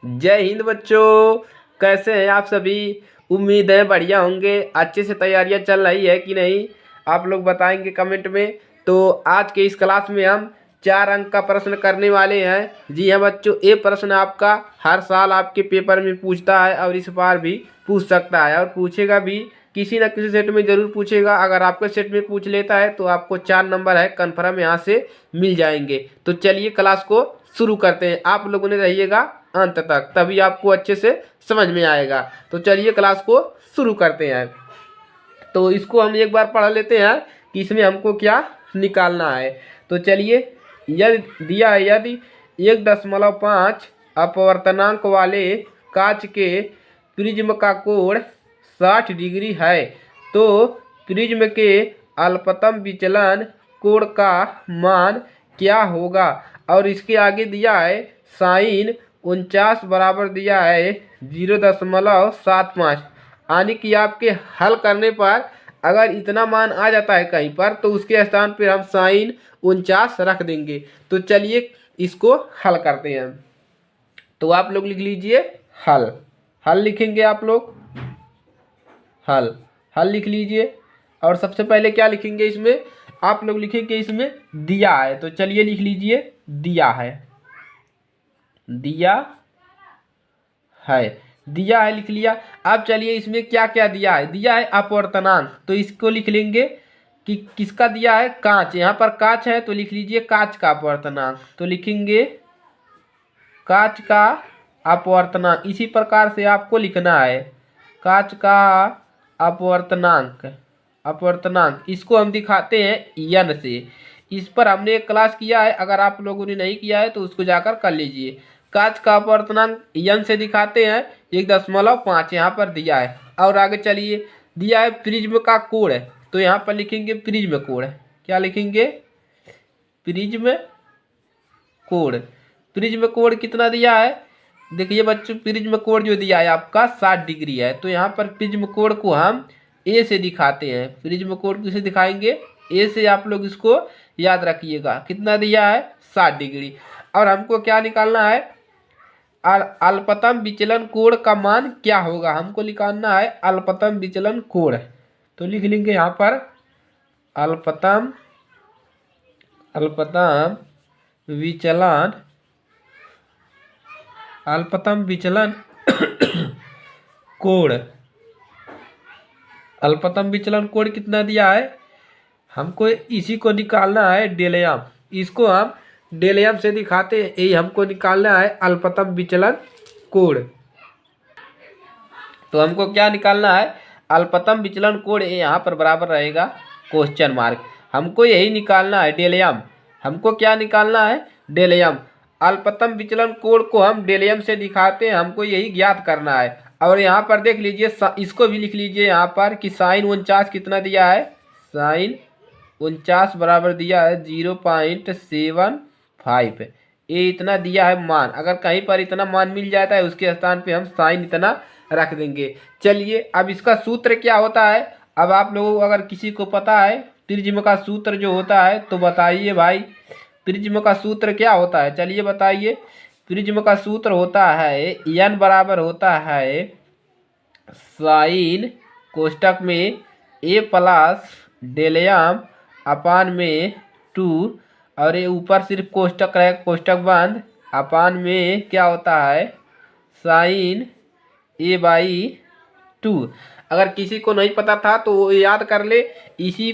जय हिंद बच्चों। कैसे हैं आप सभी? उम्मीद है बढ़िया होंगे। अच्छे से तैयारियां चल रही है कि नहीं, आप लोग बताएंगे कमेंट में। तो आज के इस क्लास में हम 4 अंक का प्रश्न करने वाले हैं। जी हाँ बच्चों, ये प्रश्न आपका हर साल आपके पेपर में पूछता है और इस बार भी पूछ सकता है और पूछेगा भी। किसी न किसी सेट में ज़रूर पूछेगा। अगर आपके सेट में पूछ लेता है तो आपको 4 नंबर है कन्फर्म यहाँ से मिल जाएंगे। तो चलिए क्लास को शुरू करते हैं। आप लोगों ने रहिएगा अंत तक, तभी आपको अच्छे से समझ में आएगा। तो चलिए क्लास को शुरू करते हैं। तो इसको हम एक बार पढ़ लेते हैं कि इसमें हमको क्या निकालना है। तो चलिए, यदि दिया है यदि 1.5 अपवर्तनांक वाले कांच के प्रिज्म का कोण 60 डिग्री है तो प्रिज्म के अल्पतम विचलन कोण का मान क्या होगा। और इसके आगे दिया है साइन 49 बराबर दिया है 0.75। यानी कि आपके हल करने पर अगर इतना मान आ जाता है कहीं पर तो उसके स्थान पर हम साइन 49 रख देंगे। तो चलिए इसको हल करते हैं। तो आप लोग लिख लीजिए हल। हल लिखेंगे आप लोग, हल हल लिख लीजिए। और सबसे पहले क्या लिखेंगे इसमें, आप लोग लिखेंगे इसमें दिया है। तो चलिए लिख लीजिए दिया है, दिया है, दिया है लिख लिया। अब चलिए इसमें क्या क्या दिया है। दिया है अपवर्तनांक, तो इसको लिख लेंगे कि किसका दिया है, कांच। यहाँ पर कांच है तो लिख लीजिए कांच का अपवर्तनांक। तो लिखेंगे कांच का अपवर्तनांक। इसी प्रकार से आपको लिखना है कांच का अपवर्तनांक। अपवर्तनांक इसको हम दिखाते हैं यन से। इस पर हमने एक क्लास किया है, अगर आप लोगों ने नहीं किया है तो उसको जाकर कर लीजिए। कांच का अपवर्तनांक यन से दिखाते हैं 1.5 यहाँ पर दिया है। और आगे चलिए, दिया है प्रिज्म का कोण, तो यहाँ पर लिखेंगे प्रिज्म कोण। क्या लिखेंगे, प्रिज्म कोण। प्रिज्म कोण कितना दिया है, देखिए बच्चों, प्रिज्म कोण जो दिया है आपका 60 डिग्री है। तो यहाँ पर प्रिज्म कोण को हम ए से दिखाते हैं। प्रिज्म कोण किसे दिखाएंगे, ए से। आप लोग इसको याद रखिएगा। कितना दिया है, 60 डिग्री। और हमको क्या निकालना है, अल्पतम विचलन कोण का मान क्या होगा। हमको निकालना है अल्पतम विचलन कोण। तो लिख लेंगे यहाँ पर अल्पतम अल्पतम विचलन, अल्पतम विचलन कोण। अल्पतम विचलन कोण कितना दिया है, हमको इसी को निकालना है डेलयम। इसको हम डेलयम से दिखाते हैं। यही हमको निकालना है अल्पतम विचलन कोण। तो हमको क्या निकालना है, अल्पतम विचलन कोण। यहाँ पर बराबर रहेगा क्वेश्चन मार्क। हमको यही निकालना है डेलयम। हमको क्या निकालना है, डेलयम। अल्पतम विचलन कोण को हम डेलयम से दिखाते हैं, हमको यही ज्ञात करना है। और यहाँ पर देख लीजिए, इसको भी लिख लीजिए यहाँ पर कि साइन 49 कितना दिया है, साइन 49 बराबर दिया है 0.75। ये इतना दिया है मान। अगर कहीं पर इतना मान मिल जाता है उसके स्थान पे हम साइन इतना रख देंगे। चलिए अब इसका सूत्र क्या होता है। अब आप लोगों को अगर किसी को पता है प्रिज्म का सूत्र जो होता है तो बताइए भाई, प्रिज्म का सूत्र क्या होता है, चलिए बताइए। प्रिज्म का सूत्र होता है एन बराबर होता है साइन कोष्टक में ए प्लस डेलयम अपान में 2। और ये ऊपर सिर्फ कोष्टक रहे, कोष्टक बंद, अपान में क्या होता है साइन ए बाई 2। अगर किसी को नहीं पता था तो वो याद कर ले। इसी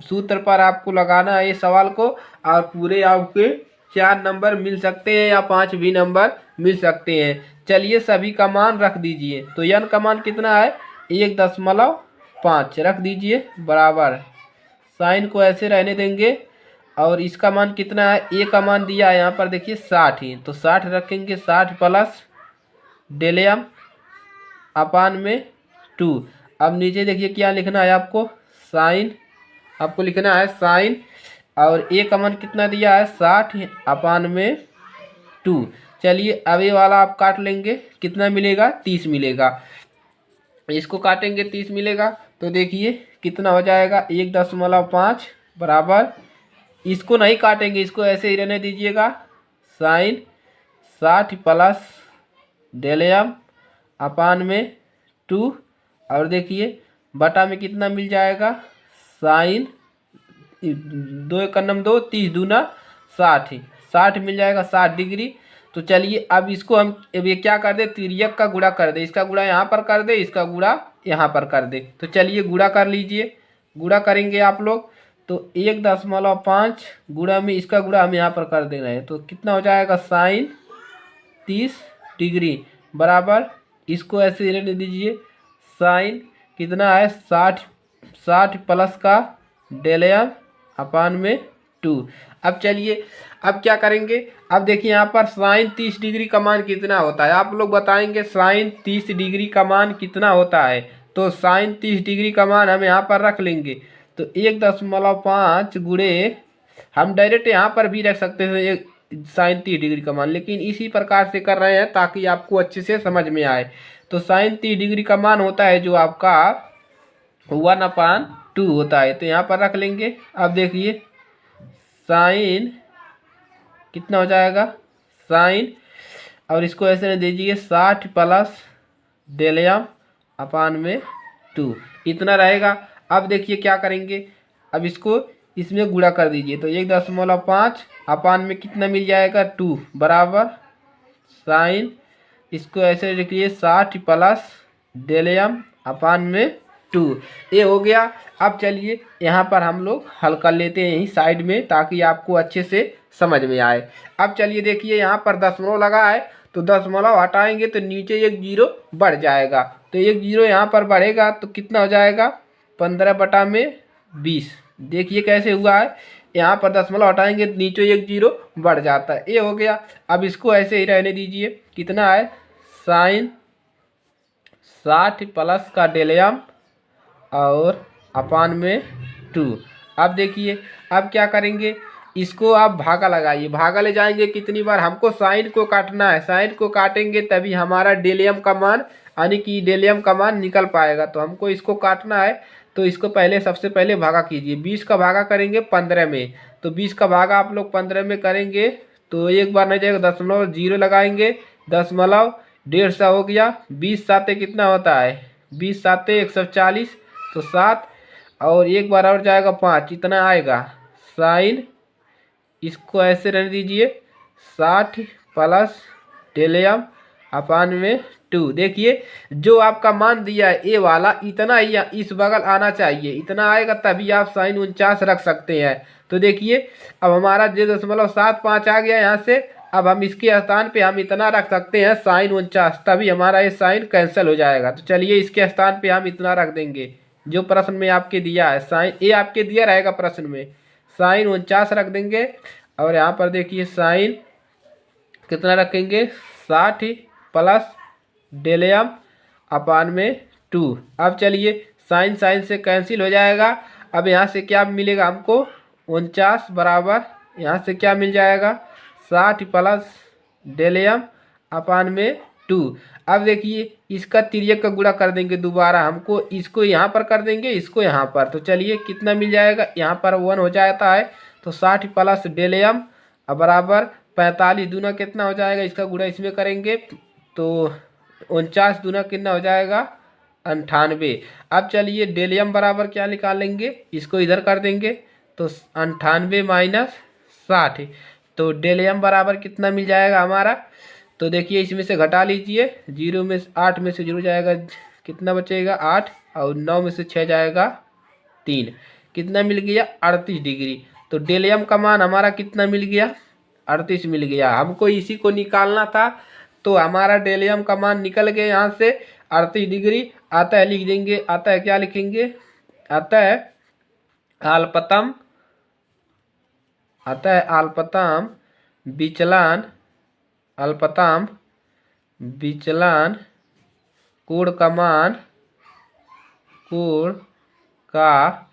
सूत्र पर आपको लगाना है ये सवाल को, और पूरे आपके 4 नंबर मिल सकते हैं या 5 भी नंबर मिल सकते हैं। चलिए सभी का मान रख दीजिए। तो यन का मान कितना है, 1.5 रख दीजिए बराबर। साइन को ऐसे रहने देंगे। और इसका मान कितना है, ए का मान दिया है यहाँ पर देखिए 60 ही, तो 60 रखेंगे। 60 प्लस डेलयम अपान में 2। अब नीचे देखिए क्या लिखना है आपको, साइन, आपको लिखना है साइन। और ए का मान कितना दिया है 60 अपान में 2। चलिए अब ये वाला आप काट लेंगे, कितना मिलेगा, 30 मिलेगा। इसको काटेंगे 30 मिलेगा। तो देखिए कितना हो जाएगा, 1.5 बराबर, इसको नहीं काटेंगे, इसको ऐसे ही रहने दीजिएगा, साइन 60 प्लस डेल एम अपान में 2। और देखिए बटा में कितना मिल जाएगा, साइन 2 एक नम 2, 30 दूना 60, 60 मिल जाएगा 60 डिग्री। तो चलिए अब इसको हम अब ये क्या कर दे, तिर्यक का गुणा कर दे, इसका गुणा यहाँ पर कर दे, इसका गुणा यहाँ पर कर दे। तो चलिए गुणा कर लीजिए, गुणा करेंगे आप लोग तो 1.5 गुणा में इसका गुणा हम यहाँ पर कर दे रहे हैं, तो कितना हो जाएगा साइन 30 डिग्री बराबर, इसको ऐसे रहने दीजिए, साइन कितना है 60 प्लस का डेल एम अपान में 2। अब चलिए अब क्या करेंगे, अब देखिए यहाँ पर साइन 30 डिग्री का मान कितना होता है, आप लोग बताएंगे साइन 30 डिग्री का मान कितना होता है। तो साइन 30 डिग्री का मान हम यहाँ पर रख लेंगे, तो 1.5 गुणे, हम डायरेक्ट यहाँ पर भी रख सकते हैं एक साइन 30 डिग्री का मान, लेकिन इसी प्रकार से कर रहे हैं ताकि आपको अच्छे से समझ में आए। तो साइन 30 डिग्री का मान होता है जो आपका 1/2 होता है, तो यहाँ पर रख लेंगे। अब देखिए साइन कितना हो जाएगा, साइन और इसको ऐसे नहीं दीजिए 60 प्लस डेल एम अपान में 2 इतना रहेगा। अब देखिए क्या करेंगे, अब इसको इसमें गुणा कर दीजिए, तो 1.5 अपान में कितना मिल जाएगा 2 बराबर साइन, इसको ऐसे लिखिए 60 प्लस डेल एम अपान में 2, ये हो गया। अब चलिए यहाँ पर हम लोग हल कर लेते हैं यहीं साइड में ताकि आपको अच्छे से समझ में आए। अब चलिए देखिए यहाँ पर दशमलव लगा है, तो दशमलव हटाएंगे तो नीचे एक जीरो बढ़ जाएगा, तो एक जीरो यहाँ पर बढ़ेगा तो कितना हो जाएगा 15/20। देखिए कैसे हुआ है, यहाँ पर दशमलव हटाएंगे तो नीचे एक जीरो बढ़ जाता है, ये हो गया। अब इसको ऐसे ही रहने दीजिए, कितना है साइन 60 प्लस का डेल एम और अपान में 2। अब देखिए अब क्या करेंगे, इसको आप भागा लगाइए, भागा ले जाएंगे कितनी बार, हमको साइन को काटना है, साइन को काटेंगे तभी हमारा डेल एम का मान यानी कि डेल एम का मान निकल पाएगा। तो हमको इसको काटना है, तो इसको पहले सबसे पहले भागा कीजिए, 20 का भागा करेंगे 15 में, तो 20 का भागा आप लोग 15 में करेंगे तो एक बार नहीं जाएगा, दशमलव जीरो लगाएंगे, दशमलव 150 हो गया, 20 साते कितना होता है, 20 साते 140, तो 7 और एक बार और जाएगा 5, इतना आएगा साइन, इसको ऐसे रहने दीजिए 60 प्लस डेल एम अपान में 2। देखिए जो आपका मान दिया है ए वाला इतना ही इस बगल आना चाहिए, इतना आएगा तभी आप साइन 49 रख सकते हैं। तो देखिए अब हमारा 0.75 आ गया यहाँ से, अब हम इसके स्थान पे हम इतना रख सकते हैं साइन 49, तभी हमारा ये साइन कैंसिल हो जाएगा। तो चलिए इसके स्थान पे हम इतना रख देंगे जो प्रश्न में आपके दिया है, साइन ये आपके दिया रहेगा प्रश्न में, साइन 49 रख देंगे। और यहाँ पर देखिए साइन कितना रखेंगे 60 प्लस डेल एम अपान में 2। अब चलिए साइन साइन से कैंसिल हो जाएगा, अब यहाँ से क्या मिलेगा हमको 49 बराबर, यहाँ से क्या मिल जाएगा 60 प्लस डेल एम अपान में 2। अब देखिए इसका तिर्यक का गुणा कर देंगे दोबारा, हमको इसको यहाँ पर कर देंगे, इसको यहाँ पर, तो चलिए कितना मिल जाएगा, यहाँ पर 1 हो जाता है, तो 60 प्लस डेल एम बराबर 45 दूना कितना हो जाएगा, इसका गुणा इसमें करेंगे तो 49 दूना कितना हो जाएगा 98। अब चलिए डेल एम बराबर क्या निकालेंगे, इसको इधर कर देंगे तो 98 माइनस 60, तो डेल एम बराबर कितना मिल जाएगा हमारा, तो देखिए इसमें से घटा लीजिए, 8 में से 0 जाएगा, कितना बचेगा 8, और 9 में से 6 जाएगा 3, कितना मिल गया 38 डिग्री। तो डेल एम का मान हमारा कितना मिल गया 38 मिल गया, हमको इसी को निकालना था, तो हमारा डेल एम का मान निकल गया यहाँ से 38 डिग्री आता है, लिख देंगे, आता है क्या लिखेंगे, आता है अल्पतम, आता है अल्पतम विचलन, अल्पतम विचलन कोण का मान, कोण का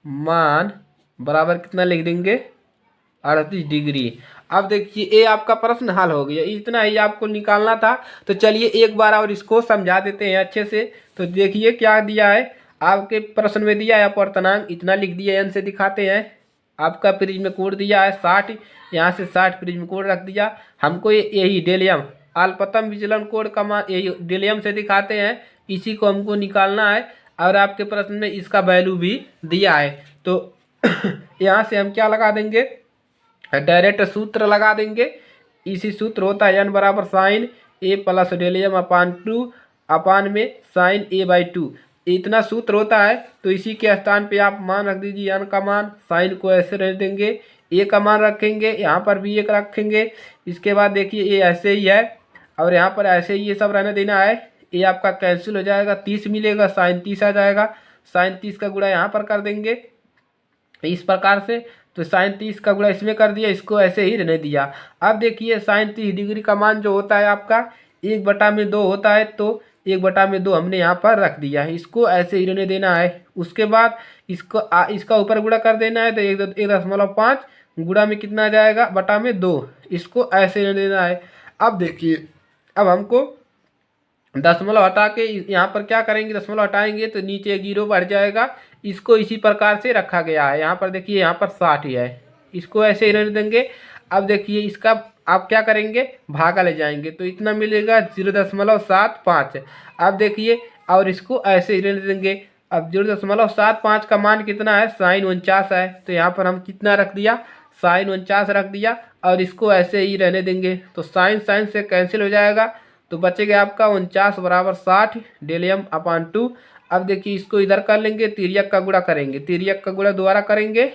मान बराबर कितना लिख देंगे 38 डिग्री। अब देखिए ये आपका प्रश्न हल हो गया, इतना ही आपको निकालना था। तो चलिए एक बार और इसको समझा देते हैं अच्छे से। तो देखिए क्या दिया है आपके प्रश्न में, दिया है अपवर्तनांक, इतना लिख दिया, एन से दिखाते हैं आपका प्रिज्म कोड दिया है 60, यहाँ से 60 प्रिज्म कोड रख दिया। हमको यही डेलियम अल्पतम विचलन कोड का मान यही डेलियम से दिखाते हैं, इसी को हमको निकालना है। और आपके प्रश्न में इसका वैल्यू भी दिया है, तो यहाँ से हम क्या लगा देंगे, डायरेक्ट सूत्र लगा देंगे। इसी सूत्र होता है n बराबर साइन ए प्लस डेलियम अपान 2 अपान में साइन ए बाई 2, इतना सूत्र होता है। तो इसी के स्थान पे आप मान रख दीजिए, n का मान, साइन को ऐसे रख देंगे, ए का मान रखेंगे, यहाँ पर भी एक रखेंगे। इसके बाद देखिए ये ऐसे ही है और यहाँ पर ऐसे ही ये सब रहने देना है। ये आपका कैंसिल हो जाएगा, 30 मिलेगा, साइन 30 आ जाएगा। साइन 30 का गुणा यहाँ पर कर देंगे इस प्रकार से। तो साइन 30 का गुणा इसमें कर दिया, इसको ऐसे ही रहने दिया। अब देखिए साइन 30 डिग्री का मान जो होता है आपका 1/2 होता है, तो 1/2 हमने यहाँ पर रख दिया है, इसको ऐसे ही रहने देना है। उसके बाद इसका ऊपर गुणा कर देना है, तो 1.5 गुणा में कितना आ जाएगा, बटा में 2, इसको ऐसे रहने देना है। अब देखिए, अब हमको दशमलव हटा के यहाँ पर क्या करेंगे, दशमलव हटाएंगे तो नीचे 0 बढ़ जाएगा। इसको इसी प्रकार से रखा गया है। यहाँ पर देखिए, यहाँ पर 60 ही है, इसको ऐसे ही रहने देंगे। अब देखिए इसका आप क्या करेंगे, भागा ले जाएंगे तो इतना मिलेगा 0.75। अब देखिए, और इसको ऐसे ही रहने देंगे। अब 0.75 का मान कितना है, साइन 49 है, तो यहाँ पर हम कितना रख दिया, साइन 49 रख दिया और इसको ऐसे ही रहने देंगे। तो साइन साइन से कैंसिल हो जाएगा, तो बचेगा आपका 49 बराबर 60 डेलियम अपान 2। अब देखिए इसको इधर कर लेंगे, तिर्यक का गुणा करेंगे, तिर्यक का गुणा दोबारा करेंगे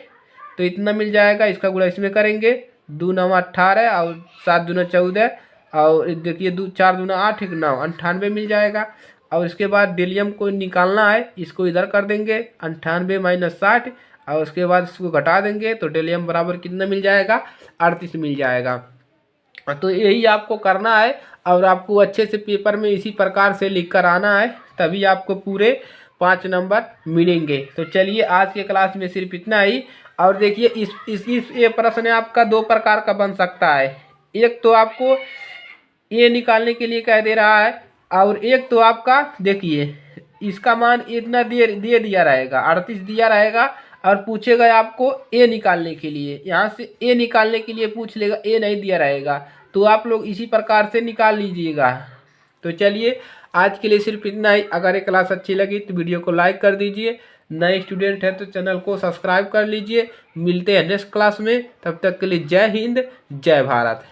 तो इतना मिल जाएगा। इसका गुणा इसमें करेंगे, 2 9 18 और 7 दूना 14 और देखिए 4 दूना 8 1 9 98 मिल जाएगा। और इसके बाद डेलियम को निकालना है, इसको इधर कर देंगे 98 माइनस 60 और उसके बाद इसको घटा देंगे तो डेलियम बराबर कितना मिल जाएगा, 38 मिल जाएगा। तो यही आपको करना है और आपको अच्छे से पेपर में इसी प्रकार से लिख कर आना है, तभी आपको पूरे 5 नंबर मिलेंगे। तो चलिए आज के क्लास में सिर्फ इतना ही। और देखिए इस ये प्रश्न आपका 2 प्रकार का बन सकता है। एक तो आपको ये निकालने के लिए कह दे रहा है और एक तो आपका देखिए इसका मान इतना दे दिया रहेगा, 38 दिया रहेगा और पूछेगा आपको ए निकालने के लिए। यहाँ से ए निकालने के लिए पूछ लेगा, ए नहीं दिया रहेगा, तो आप लोग इसी प्रकार से निकाल लीजिएगा। तो चलिए आज के लिए सिर्फ इतना ही। अगर ये क्लास अच्छी लगी तो वीडियो को लाइक कर दीजिए, नए स्टूडेंट हैं तो चैनल को सब्सक्राइब कर लीजिए। मिलते हैं नेक्स्ट क्लास में, तब तक के लिए जय हिंद जय भारत।